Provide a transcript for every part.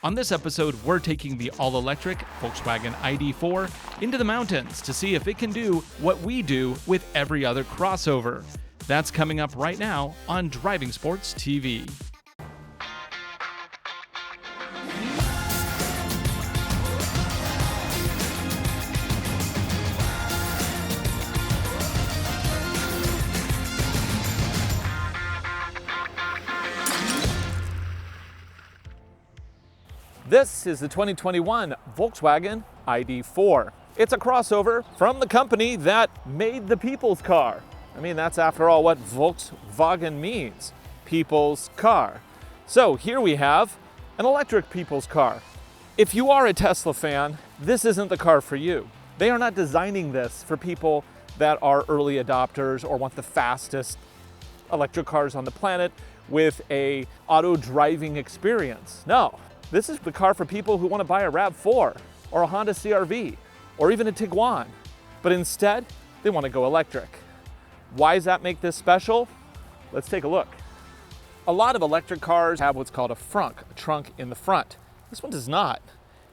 On this episode, we're taking the all-electric Volkswagen ID.4 into the mountains to see if it can do what we do with every other crossover. That's coming up right now on Driving Sports TV. This is the 2021 Volkswagen ID.4. It's a crossover from the company that made the people's car. I mean, that's after all what Volkswagen means, people's car. So here we have an electric people's car. If you are a Tesla fan, this isn't the car for you. They are not designing this for people that are early adopters or want the fastest electric cars on the planet with a auto driving experience. No. This is the car for people who want to buy a RAV4 or a Honda CR-V or even a Tiguan, but instead they want to go electric. Why does that make this special? Let's take a look. A lot of electric cars have what's called a trunk in the front. This one does not.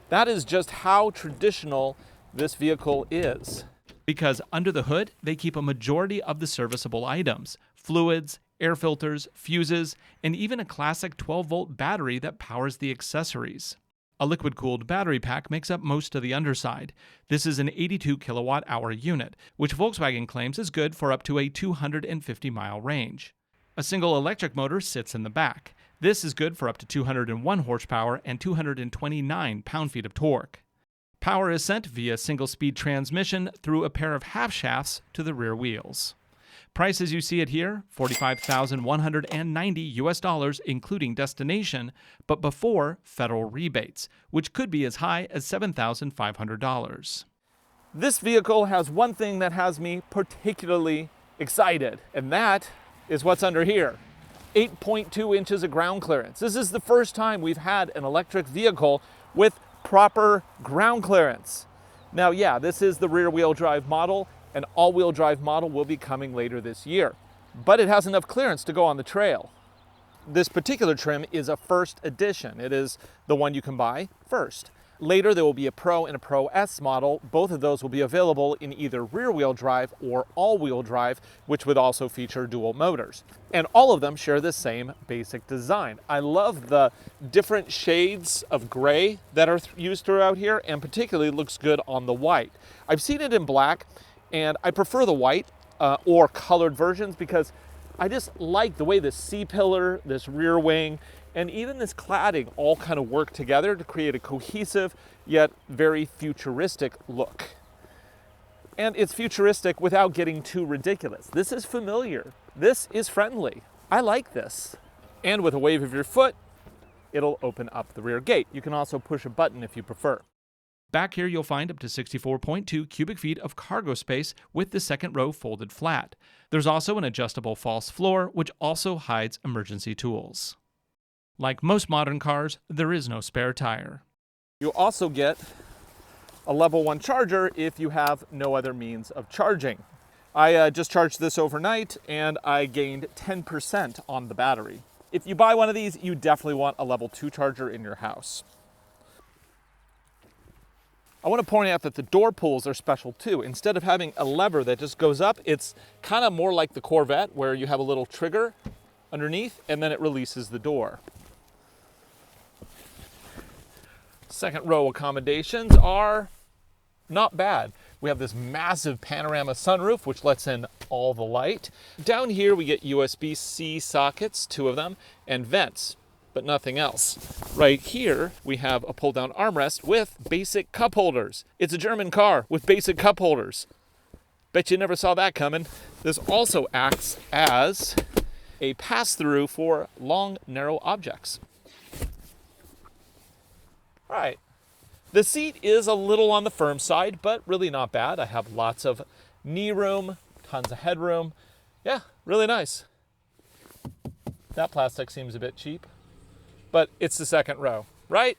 That is just how traditional this vehicle is. Because under the hood, they keep a majority of the serviceable items: fluids, air filters, fuses, and even a classic 12-volt battery that powers the accessories. A liquid-cooled battery pack makes up most of the underside. This is an 82 kilowatt-hour unit, which Volkswagen claims is good for up to a 250-mile range. A single electric motor sits in the back. This is good for up to 201 horsepower and 229 pound-feet of torque. Power is sent via single-speed transmission through a pair of half shafts to the rear wheels. Price as you see it here, $45,190 including destination, but before federal rebates, which could be as high as $7,500. This vehicle has one thing that has me particularly excited, and that is what's under here. 8.2 inches of ground clearance. This is the first time we've had an electric vehicle with proper ground clearance. Now, yeah, this is the rear-wheel drive model. An all-wheel drive model will be coming later this year, but it has enough clearance to go on the trail. This particular trim is a first edition. It is the one you can buy first. Later, there will be a Pro and a Pro S model. Both of those will be available in either rear-wheel drive or all-wheel drive, which would also feature dual motors. And all of them share the same basic design. I love the different shades of gray that are used throughout here, and particularly looks good on the white. I've seen it in black, and I prefer the white or colored versions because I just like the way this C-pillar, this rear wing, and even this cladding all kind of work together to create a cohesive yet very futuristic look. And it's futuristic without getting too ridiculous. This is familiar. This is friendly. I like this. And with a wave of your foot, it'll open up the rear gate. You can also push a button if you prefer. Back here, you'll find up to 64.2 cubic feet of cargo space with the second row folded flat. There's also an adjustable false floor, which also hides emergency tools. Like most modern cars, there is no spare tire. You'll also get a level 1 charger if you have no other means of charging. I just charged this overnight and I gained 10% on the battery. If you buy one of these, you definitely want a level 2 charger in your house. I want to point out that the door pulls are special too. Instead of having a lever that just goes up, it's kind of more like the Corvette where you have a little trigger underneath and then it releases the door. Second row accommodations are not bad. We have this massive panorama sunroof which lets in all the light. Down here we get USB-C sockets, 2 of them, and vents, but nothing else. Right here, we have a pull-down armrest with basic cup holders. It's a German car with basic cup holders. Bet you never saw that coming. This also acts as a pass-through for long, narrow objects. All right. The seat is a little on the firm side, but really not bad. I have lots of knee room, tons of headroom. Yeah, really nice. That plastic seems a bit cheap. But it's the second row, right?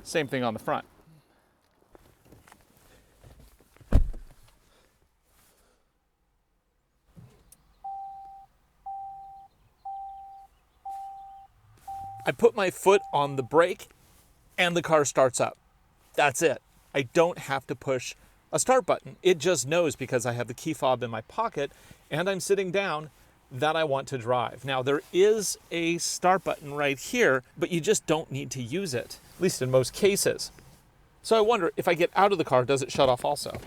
Same thing on the front. I put my foot on the brake and the car starts up. That's it. I don't have to push a start button. It just knows, because I have the key fob in my pocket and I'm sitting down, that I want to drive. Now, there is a start button right here, but you just don't need to use it, at least in most cases. So I wonder, if I get out of the car, does it shut off also?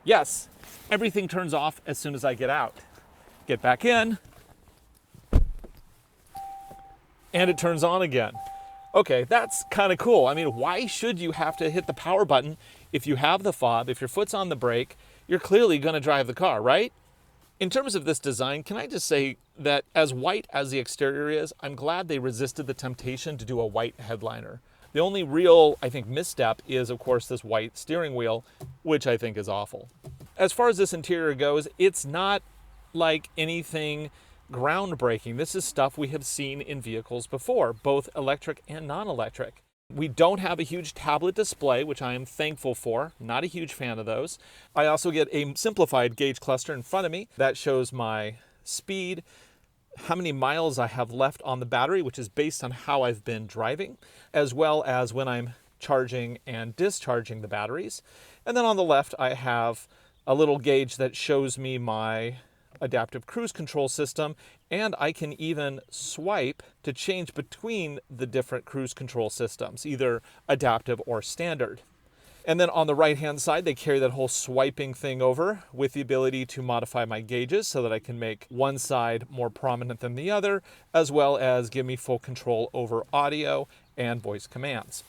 Yes, everything turns off as soon as I get out. Get back in, and it turns on again. Okay, that's kind of cool. I mean, why should you have to hit the power button if you have the fob, if your foot's on the brake? You're clearly going to drive the car, right? In terms of this design, can I just say that as white as the exterior is, I'm glad they resisted the temptation to do a white headliner. The only real, I think, misstep is, of course, this white steering wheel, which I think is awful. As far as this interior goes, it's not like anything groundbreaking. This is stuff we have seen in vehicles before, both electric and non-electric. We don't have a huge tablet display, which I am thankful for. Not a huge fan of those. I also get a simplified gauge cluster in front of me that shows my speed, how many miles I have left on the battery, which is based on how I've been driving, as well as when I'm charging and discharging the batteries. And then on the left, I have a little gauge that shows me my adaptive cruise control system, and I can even swipe to change between the different cruise control systems, either adaptive or standard. And then on the right-hand side, they carry that whole swiping thing over with the ability to modify my gauges so that I can make one side more prominent than the other, as well as give me full control over audio and voice commands.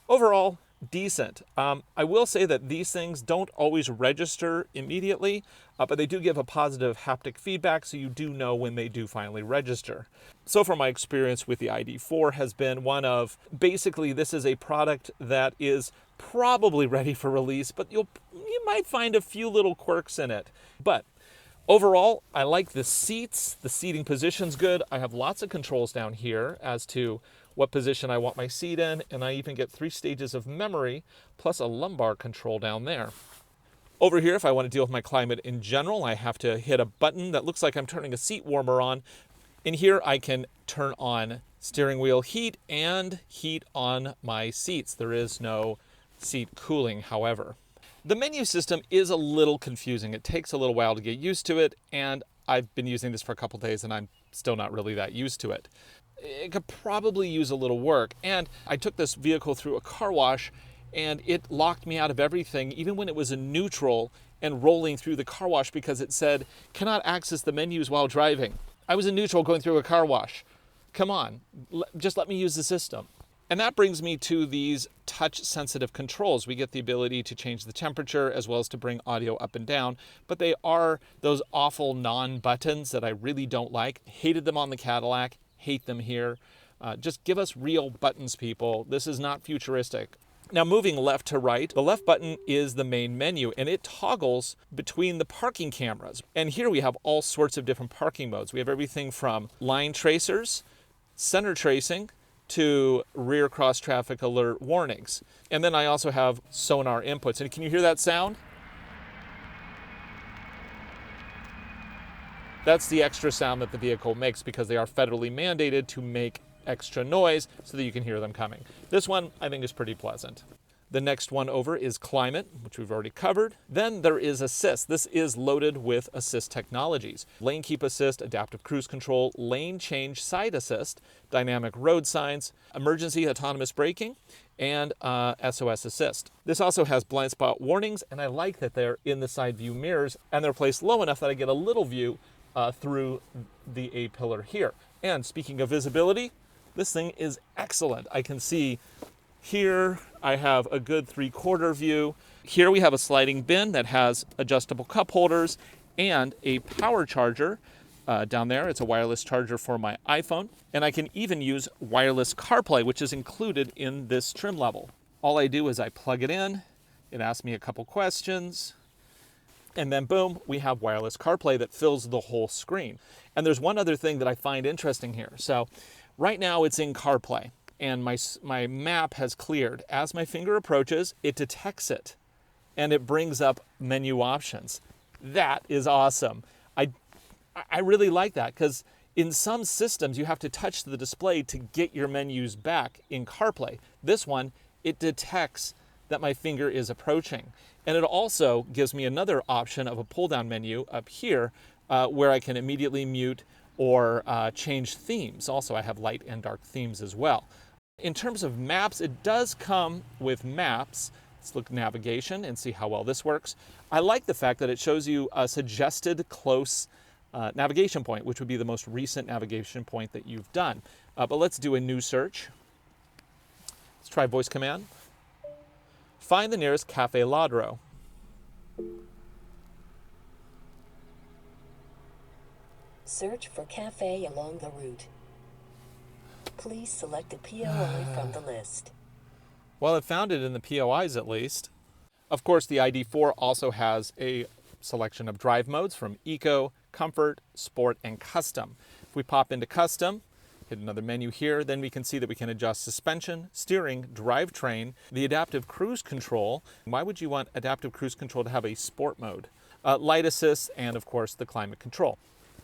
Overall, decent. I will say that these things don't always register immediately, but they do give a positive haptic feedback, so you do know when they do finally register. So far, my experience with the ID.4 has been one of, basically, this is a product that is probably ready for release, but you might find a few little quirks in it. But overall, I like the seats. The seating position's good. I have lots of controls down here as to what position I want my seat in, and I even get 3 stages of memory, plus a lumbar control down there. Over here, if I want to deal with my climate in general, I have to hit a button that looks like I'm turning a seat warmer on. In here, I can turn on steering wheel heat and heat on my seats. There is no seat cooling, however. The menu system is a little confusing. It takes a little while to get used to it, and I've been using this for a couple days, and I'm still not really that used to it. It could probably use a little work. And I took this vehicle through a car wash, and it locked me out of everything, even when it was in neutral and rolling through the car wash, because it said, cannot access the menus while driving. I was in neutral going through a car wash. Come on, just let me use the system. And that brings me to these touch-sensitive controls. We get the ability to change the temperature as well as to bring audio up and down, but they are those awful non-buttons that I really don't like. Hated them on the Cadillac, hate them here. Just give us real buttons, people. This is not futuristic. Now, moving left to right, the left button is the main menu, and it toggles between the parking cameras. And here we have all sorts of different parking modes. We have everything from line tracers, center tracing, to rear cross traffic alert warnings. And then I also have sonar inputs. And can you hear that sound? That's the extra sound that the vehicle makes because they are federally mandated to make extra noise so that you can hear them coming. This one I think is pretty pleasant. The next one over is climate, which we've already covered. Then there is assist. This is loaded with assist technologies. Lane keep assist, adaptive cruise control, lane change side assist, dynamic road signs, emergency autonomous braking, and SOS assist. This also has blind spot warnings, and I like that they're in the side view mirrors and they're placed low enough that I get a little view through the A-pillar here. And speaking of visibility, this thing is excellent. I can see here I have a good 3/4 view. Here we have a sliding bin that has adjustable cup holders and a power charger down there. It's a wireless charger for my iPhone. And I can even use wireless CarPlay, which is included in this trim level. All I do is I plug it in. It asks me a couple questions. And then boom, we have wireless CarPlay that fills the whole screen. And there's one other thing that I find interesting here. So right now it's in CarPlay. And my map has cleared. As my finger approaches, it detects it, and it brings up menu options. That is awesome. I really like that because in some systems you have to touch the display to get your menus back in CarPlay. This one, it detects that my finger is approaching. And it also gives me another option of a pull-down menu up here where I can immediately mute or change themes. Also, I have light and dark themes as well. In terms of maps, it does come with maps. Let's look at navigation and see how well this works. I like the fact that it shows you a suggested close navigation point, which would be the most recent navigation point that you've done. But let's do a new search. Let's try voice command. Find the nearest Cafe Ladro. Search for cafe along the route. Please select a POI from the list. Well, it found it in the POIs at least. Of course, the ID.4 also has a selection of drive modes from Eco, Comfort, Sport, and Custom. If we pop into Custom, hit another menu here, then we can see that we can adjust suspension, steering, drivetrain, the adaptive cruise control. Why would you want adaptive cruise control to have a sport mode? Light assist, and of course the climate control.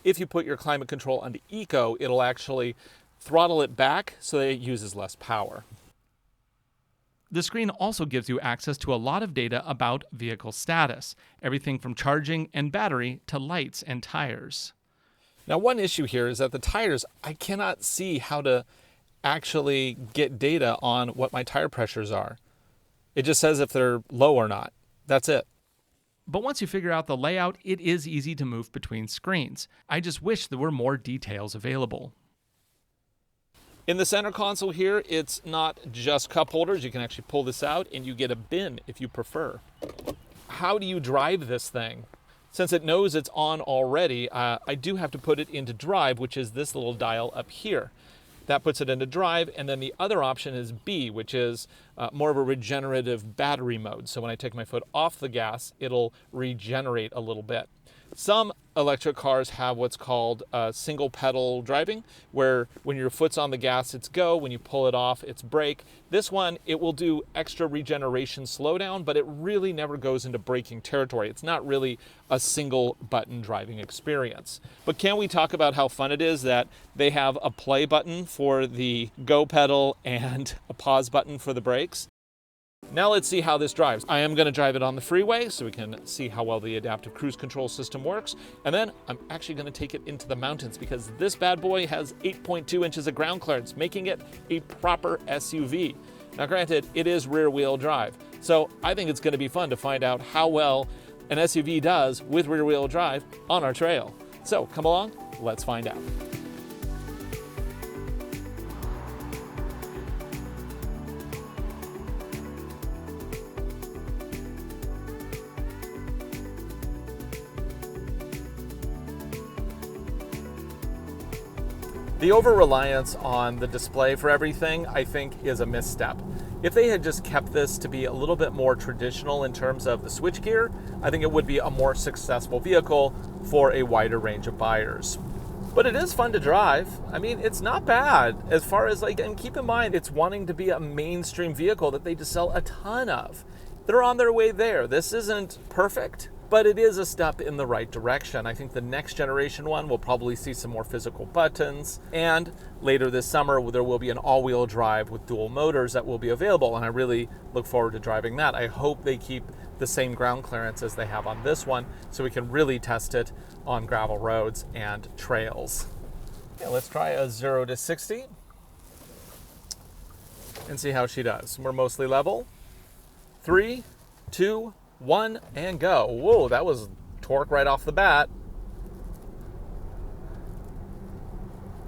If you put your climate control onto Eco, it'll actually throttle it back so that it uses less power. The screen also gives you access to a lot of data about vehicle status, everything from charging and battery to lights and tires. Now, one issue here is that the tires, I cannot see how to actually get data on what my tire pressures are. It just says if they're low or not. That's it. But once you figure out the layout, it is easy to move between screens. I just wish there were more details available. In the center console here, it's not just cup holders. You can actually pull this out and you get a bin if you prefer. How do you drive this thing? Since it knows it's on already, I do have to put it into drive, which is this little dial up here. That puts it into drive, and then the other option is B, which is more of a regenerative battery mode. So when I take my foot off the gas, it'll regenerate a little bit. Some electric cars have what's called single pedal driving, where when your foot's on the gas, it's go. When you pull it off, it's brake. This one, it will do extra regeneration slowdown, but it really never goes into braking territory. It's not really a single button driving experience. But can we talk about how fun it is that they have a play button for the go pedal and a pause button for the brakes? Now let's see how this drives. I am going to drive it on the freeway so we can see how well the adaptive cruise control system works. And then I'm actually going to take it into the mountains because this bad boy has 8.2 inches of ground clearance, making it a proper SUV. Now granted, it is rear wheel drive. So I think it's going to be fun to find out how well an SUV does with rear wheel drive on our trail. So come along, let's find out. The over-reliance on the display for everything, I think, is a misstep. If they had just kept this to be a little bit more traditional in terms of the switchgear, I think it would be a more successful vehicle for a wider range of buyers. But it is fun to drive. I mean, it's not bad as far as and keep in mind, it's wanting to be a mainstream vehicle that they just sell a ton of. They're on their way there. This isn't perfect, but it is a step in the right direction. I think the next generation one will probably see some more physical buttons, and later this summer there will be an all-wheel drive with dual motors that will be available, and I really look forward to driving that. I hope they keep the same ground clearance as they have on this one so we can really test it on gravel roads and trails. Okay, let's try a 0 to 60 and see how she does. We're mostly level. 3, 2, 1, and go. Whoa, that was torque right off the bat.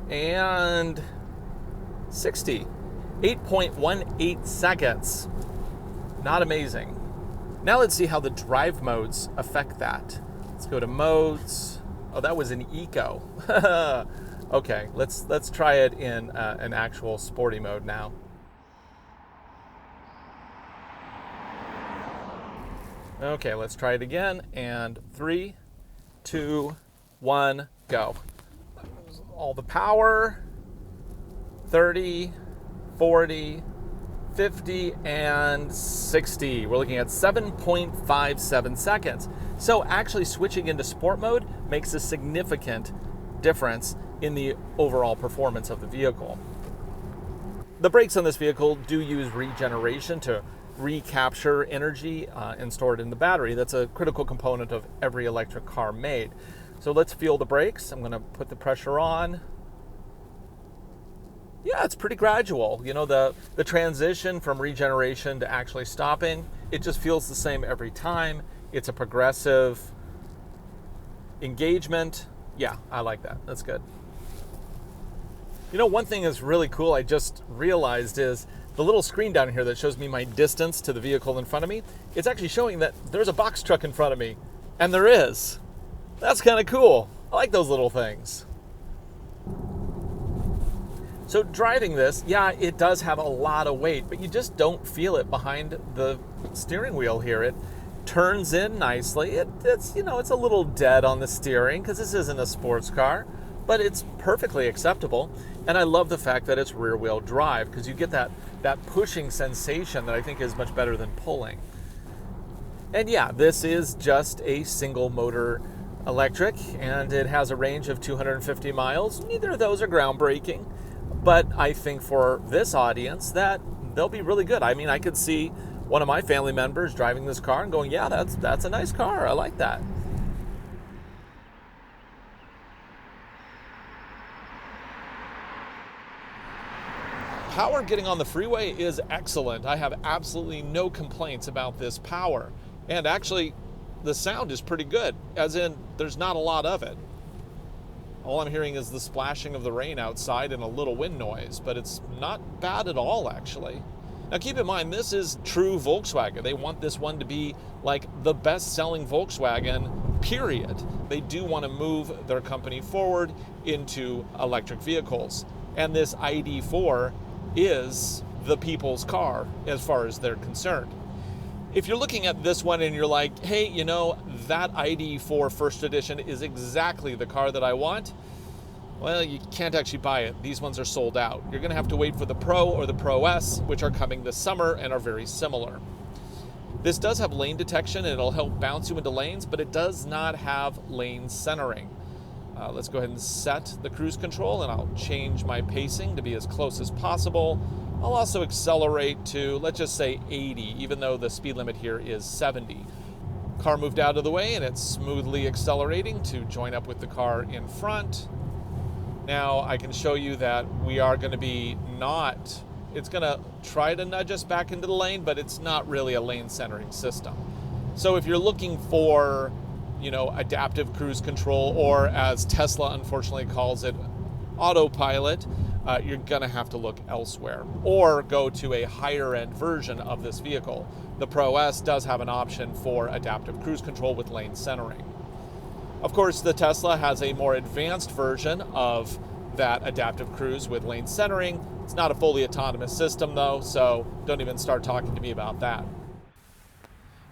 And 60. 8.18 seconds. Not amazing. Now let's see how the drive modes affect that. Let's go to modes. Oh, that was an eco. Okay, let's try it in an actual sporty mode now. Okay, let's try it again. And 3, 2, 1, go. All the power. 30, 40, 50 and 60. We're looking at 7.57 seconds. So actually switching into sport mode makes a significant difference in the overall performance of the vehicle. The brakes on this vehicle do use regeneration to recapture energy and store it in the battery. That's a critical component of every electric car made. So let's feel the brakes. I'm going to put the pressure on. Yeah, it's pretty gradual. You know, the transition from regeneration to actually stopping, it just feels the same every time. It's a progressive engagement. Yeah, I like that. That's good. You know, one thing that's really cool I just realized is the little screen down here that shows me my distance to the vehicle in front of me. It's actually showing that there's a box truck in front of me, and there is. That's kind of cool. I like those little things. So driving this, yeah, it does have a lot of weight, but you just don't feel it behind the steering wheel here. It turns in nicely. It's a little dead on the steering because this isn't a sports car, but it's perfectly acceptable. And I love the fact that it's rear wheel drive because you get that pushing sensation that I think is much better than pulling. And yeah, this is just a single motor electric, and it has a range of 250 miles. Neither of those are groundbreaking, but I think for this audience that they'll be really good. I mean, I could see one of my family members driving this car and going, yeah, that's a nice car. I like that. Power getting on the freeway is excellent. I have absolutely no complaints about this power. And actually, the sound is pretty good, as in there's not a lot of it. All I'm hearing is the splashing of the rain outside and a little wind noise, but it's not bad at all, actually. Now keep in mind, this is true Volkswagen. They want this one to be like the best-selling Volkswagen, period. They do want to move their company forward into electric vehicles. And this ID.4 is the people's car as far as they're concerned. If you're looking at this one and you're like, hey, you know, that ID.4 first edition is exactly the car that I want, well, you can't actually buy it. These ones are sold out. You're going to have to wait for the Pro or the Pro S, which are coming this summer and are very similar. This does have lane detection and it'll help bounce you into lanes, but it does not have lane centering. Let's go ahead and set the cruise control, and I'll change my pacing to be as close as possible. I'll also accelerate to, let's just say 80, even though the speed limit here is 70. Car moved out of the way and it's smoothly accelerating to join up with the car in front. Now I can show you that we are going to be it's going to try to nudge us back into the lane, but it's not really a lane centering system. So if you're looking for, you know, adaptive cruise control, or as Tesla unfortunately calls it, autopilot, you're gonna have to look elsewhere or go to a higher end version of this vehicle. The Pro S does have an option for adaptive cruise control with lane centering. Of course, the Tesla has a more advanced version of that adaptive cruise with lane centering. It's not a fully autonomous system though, so don't even start talking to me about that.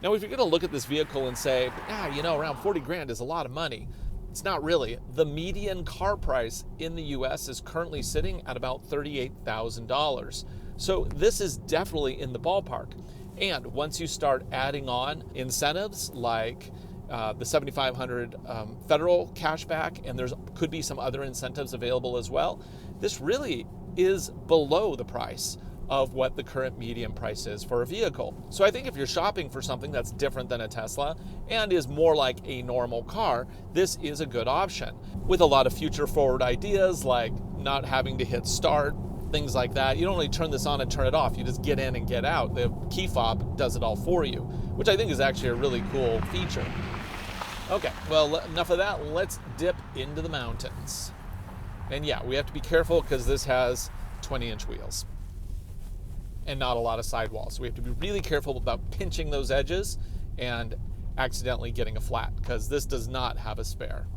Now, if you're gonna look at this vehicle and say, you know, around 40 grand is a lot of money, it's not really. The median car price in the US is currently sitting at about $38,000. So this is definitely in the ballpark. And once you start adding on incentives like the $7,500 federal cashback, and could be some other incentives available as well, this really is below the price of what the current median price is for a vehicle. So I think if you're shopping for something that's different than a Tesla and is more like a normal car, this is a good option. With a lot of future forward ideas like not having to hit start, things like that. You don't really turn this on and turn it off. You just get in and get out. The key fob does it all for you, which I think is actually a really cool feature. Okay, well, enough of that. Let's dip into the mountains. And yeah, we have to be careful because this has 20-inch wheels and not a lot of sidewalls. So we have to be really careful about pinching those edges and accidentally getting a flat, because this does not have a spare.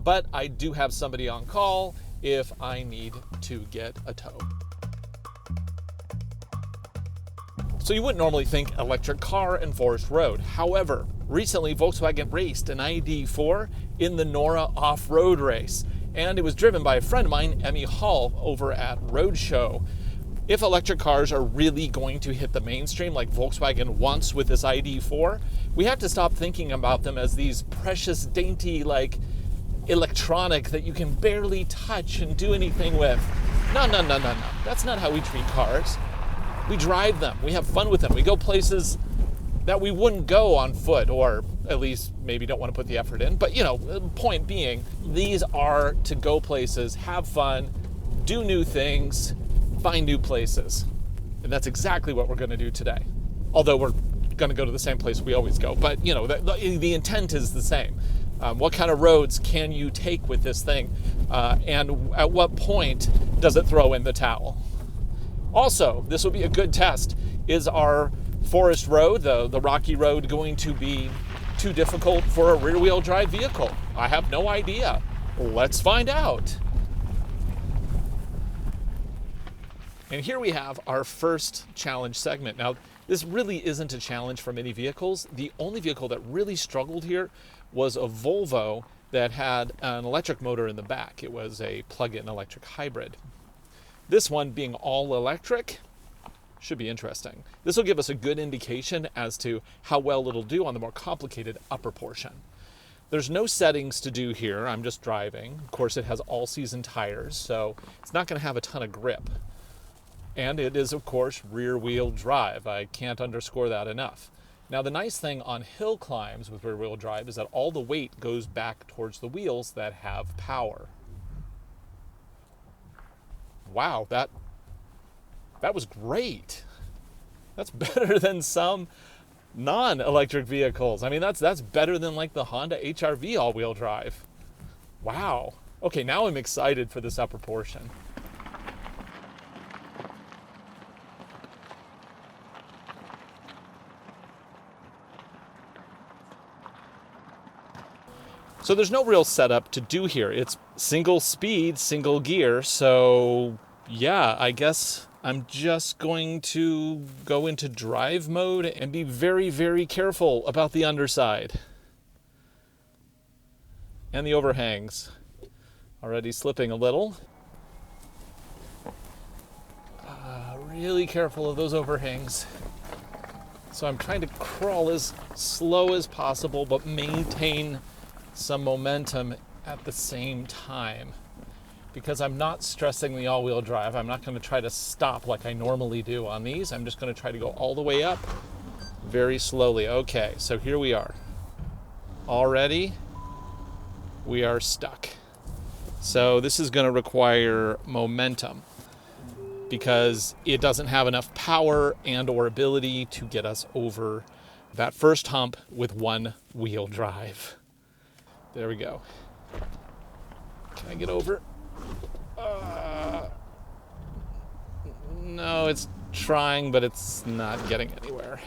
But I do have somebody on call if I need to get a tow. So you wouldn't normally think electric car and forest road. However, recently Volkswagen raced an ID.4 in the Nora off-road race, and it was driven by a friend of mine, Emmy Hall, over at Roadshow. If electric cars are really going to hit the mainstream like Volkswagen wants with this ID.4, we have to stop thinking about them as these precious, dainty, like electronic that you can barely touch and do anything with. No. That's not how we treat cars. We drive them. We have fun with them. We go places that we wouldn't go on foot, or at least maybe don't want to put the effort in. But, point being, these are to go places, have fun, do new things, find new places. And that's exactly what we're going to do today. Although we're going to go to the same place we always go. But, the intent is the same. What kind of roads can you take with this thing? And at what point does it throw in the towel? Also, this will be a good test. Is our forest road, the rocky road, going to be too difficult for a rear-wheel drive vehicle? I have no idea. Let's find out. And here we have our first challenge segment. Now, this really isn't a challenge for many vehicles. The only vehicle that really struggled here was a Volvo that had an electric motor in the back. It was a plug-in electric hybrid. This one, being all electric, should be interesting. This will give us a good indication as to how well it'll do on the more complicated upper portion. There's no settings to do here. I'm just driving. Of course, it has all-season tires, so it's not going to have a ton of grip. And it is, of course, rear-wheel drive. I can't underscore that enough. Now, the nice thing on hill climbs with rear-wheel drive is that all the weight goes back towards the wheels that have power. Wow, that was great. That's better than some non-electric vehicles. I mean, that's better than like the Honda HR-V all-wheel drive. Wow. Okay, now I'm excited for this upper portion. So there's no real setup to do here. It's single speed, single gear. So yeah, I guess I'm just going to go into drive mode and be very, very careful about the underside. And the overhangs. Already slipping a little. Really careful of those overhangs. So I'm trying to crawl as slow as possible, but maintain some momentum at the same time, because I'm not stressing the all-wheel drive. I'm not going to try to stop like I normally do on these. I'm just going to try to go all the way up very slowly. Okay, so here we are. Already we are stuck. So this is going to require momentum because it doesn't have enough power and or ability to get us over that first hump with one-wheel drive. There we go. Can I get over? No, it's trying, but it's not getting anywhere.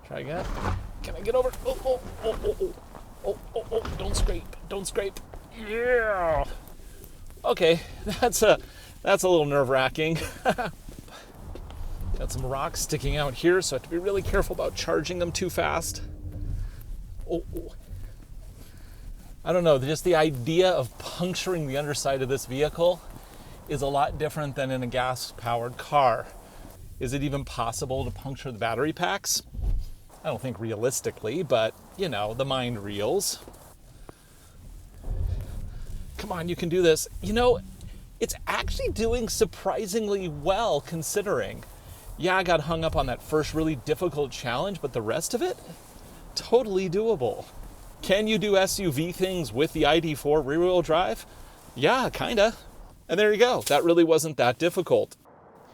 Try again. Can I get over? Oh, don't scrape. Yeah. Okay, that's a little nerve-wracking. Got some rocks sticking out here, so I have to be really careful about charging them too fast. Oh. I don't know, just the idea of puncturing the underside of this vehicle is a lot different than in a gas-powered car. Is it even possible to puncture the battery packs? I don't think realistically, but, the mind reels. Come on, you can do this. It's actually doing surprisingly well considering. Yeah, I got hung up on that first really difficult challenge, but the rest of it, totally doable. Can you do SUV things with the ID.4 rear-wheel drive? Yeah, kinda. And there you go. That really wasn't that difficult.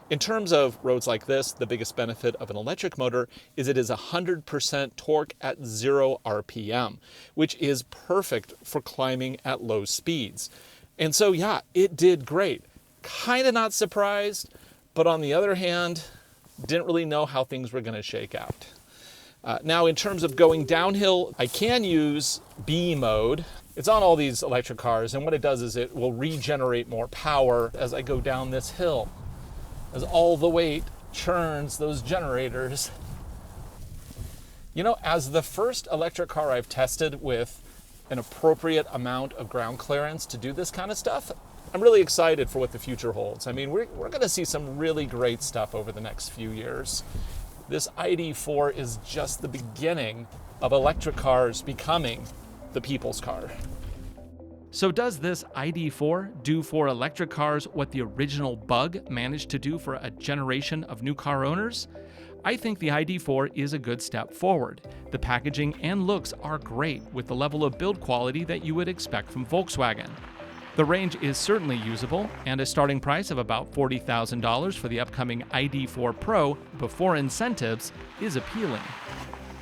In terms of roads like this, the biggest benefit of an electric motor is it is 100% torque at 0 RPM, which is perfect for climbing at low speeds. And so, yeah, it did great. Kinda not surprised, but on the other hand, didn't really know how things were gonna shake out. Now, in terms of going downhill, I can use B mode. It's on all these electric cars, and what it does is it will regenerate more power as I go down this hill, as all the weight churns those generators. As the first electric car I've tested with an appropriate amount of ground clearance to do this kind of stuff, I'm really excited for what the future holds. I mean, we're going to see some really great stuff over the next few years. This ID.4 is just the beginning of electric cars becoming the people's car. So does this ID.4 do for electric cars what the original Bug managed to do for a generation of new car owners? I think the ID.4 is a good step forward. The packaging and looks are great with the level of build quality that you would expect from Volkswagen. The range is certainly usable, and a starting price of about $40,000 for the upcoming ID.4 Pro before incentives is appealing.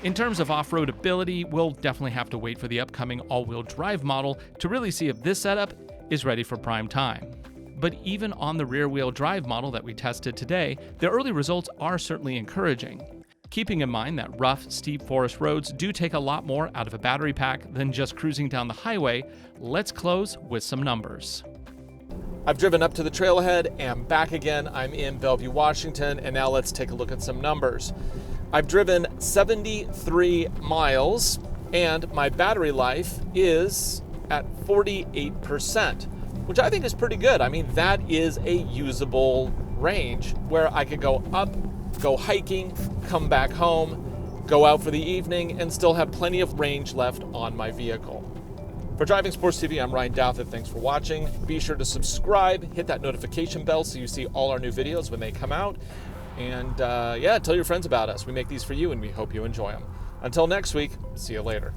In terms of off-road ability, we'll definitely have to wait for the upcoming all-wheel drive model to really see if this setup is ready for prime time. But even on the rear-wheel drive model that we tested today, the early results are certainly encouraging. Keeping in mind that rough, steep forest roads do take a lot more out of a battery pack than just cruising down the highway, let's close with some numbers. I've driven up to the trailhead and back again. I'm in Bellevue, Washington, and now let's take a look at some numbers. I've driven 73 miles, and my battery life is at 48%, which I think is pretty good. I mean, that is a usable range where I could go up, go hiking, come back home, go out for the evening, and still have plenty of range left on my vehicle. For Driving Sports TV, I'm Ryan Douthit. Thanks for watching. Be sure to subscribe, hit that notification bell so you see all our new videos when they come out. And tell your friends about us. We make these for you, and we hope you enjoy them. Until next week, see you later.